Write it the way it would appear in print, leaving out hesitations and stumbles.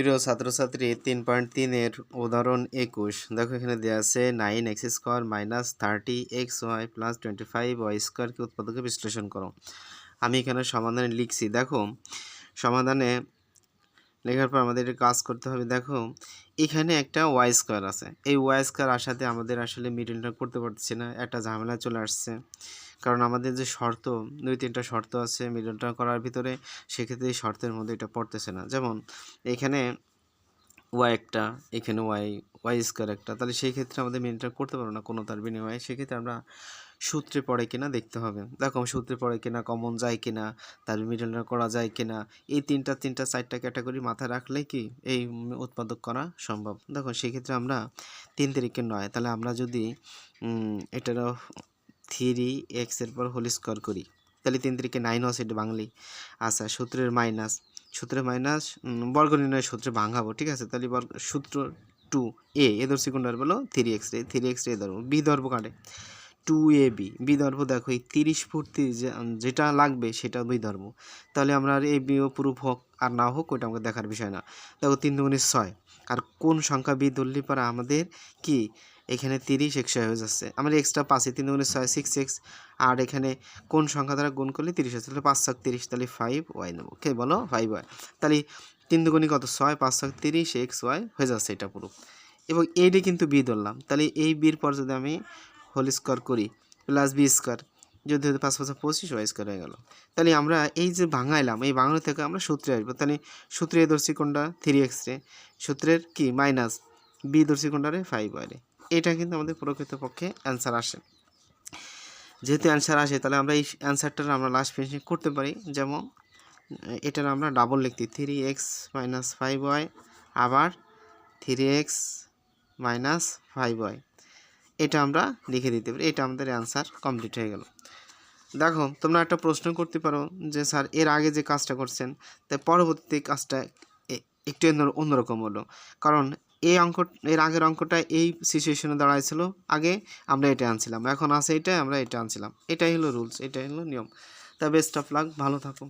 প্রিয় ছাত্রছাত্রী 3.3 এর উদাহরণ 21 দেখো এখানে দেওয়া আছে 9x square minus 30xy plus 25y স্কোয়ারকে উৎপাদকে বিশ্লেষণ করো। আমি এখানে সমাধানে লিখছি। দেখো সমাধানে লেখার পর আমাদের কাজ করতে হবে। দেখো এখানে একটা ওয়াই স্কোয়ার আছে, এই ওয়াই স্কোয়ার আসাতে আমাদের আসলে মিডলটা করতে পারতেছি না, একটা ঝামেলা চলে আসছে। কারণ আমাদের যে শর্ত 2-3টা শর্ত আছে মিডলটা করার ভিতরে, সেক্ষেত্রে এই শর্তের মধ্যে এটা পড়তেছে না। যেমন এখানে ওয়াই একটা, এখানে ওয়াই স্কোয়ার একটা, তাহলে সেই ক্ষেত্রে আমাদের মিডলটা করতে পারবো না কোনো তার বিনিময়ে। সেক্ষেত্রে আমরা সূত্রে পড়ে কিনা দেখতে হবে। দেখো সূত্রে পড়ে কিনা কমন যায় কিনা, তার মিডলটা করা যায় কিনা, এই তিনটা 4টা ক্যাটাগরি মাথায় রাখলে কি এই উৎপাদক করা সম্ভব। দেখো সেক্ষেত্রে আমরা 3×9, তাহলে আমরা যদি এটার 3x এর পর হোল স্কোয়ার করি, তাহলে 3×9 আছে, এটা বাঙালি। আচ্ছা সূত্রের মাইনাস বর্গ নির্ণয়ের সূত্রে ভাঙাবো, ঠিক আছে। তাহলে সূত্র 2a এ ধরছি কোনটার বলো 3x রে, 3x রে ধরবো, বি ধরবো কাটে 2ab, বি ধরবো। দেখো এই 30 ফুট যেটা লাগবে সেটা বি ধরবো। তাহলে আমরা আর এ বিও প্রুফ হোক আর না হোক ওইটা আমাকে দেখার বিষয় না। দেখো 3×6, আর কোন সংখ্যা বি ধরলে পরে আমাদের কি এখানে 30 100 হয়ে যাচ্ছে। আমরা এক্সট্রা পাচ্ছি 3×6 6x, আর এখানে কোন সংখ্যা দ্বারা গুণ করলে 30 হচ্ছে, তাহলে 5 × 30, তাহলে 5y নেবো। কে বলো 5y। তাহলে 3×2 কত 6, 5 × 30 xy হয়ে যাচ্ছে এটা পুরো। এবং এইটা কিন্তু বি ধরলাম, তাহলে এই বির পর যদি আমি হোল স্কোয়ার করি প্লাস বি স্কোয়ার, যদি 5 × 5 = 25 ওয়াই স্কোয়ার হয়ে গেল। তাহলে আমরা এই যে ভাঙাইলাম, এই ভাঙানো থেকে আমরা সূত্রে আসবো। তাহলে সূত্রে ধরছি কোনটা 3x রে, সূত্রের কি মাইনাস বি ধরছি কোনটা রে 5y রে। এটা কিন্তু আমাদের প্রকৃতপক্ষে অ্যান্সার আসে। যেহেতু অ্যান্সার আসে তাহলে আমরা এই অ্যান্সারটা আমরা লাস্ট ফিনিশিং করতে পারি। যেমন এটার আমরা ডাবল লিখতে 3x - 5y, আবার 3x - 5y, এটা আমরা লিখে দিতে পারি। এটা আমাদের অ্যান্সার কমপ্লিট হয়ে গেল। দেখো তোমরা একটা প্রশ্ন করতে পারো যে স্যার এর আগে যে কাজটা করছেন তাই পরবর্তী কাজটা একটু অন্যরকম হলো, কারণ এর আগের অঙ্কটা এই সিচুয়েশনে দাঁড়াইছিল, আগে আমরা এটা আনছিলাম, এখন আছে এটা আমরা এটা আনছিলাম। এটাই হলো রুলস, এটাই হলো নিয়ম। তা বেস্ট অফ লাক, ভালো থাকো।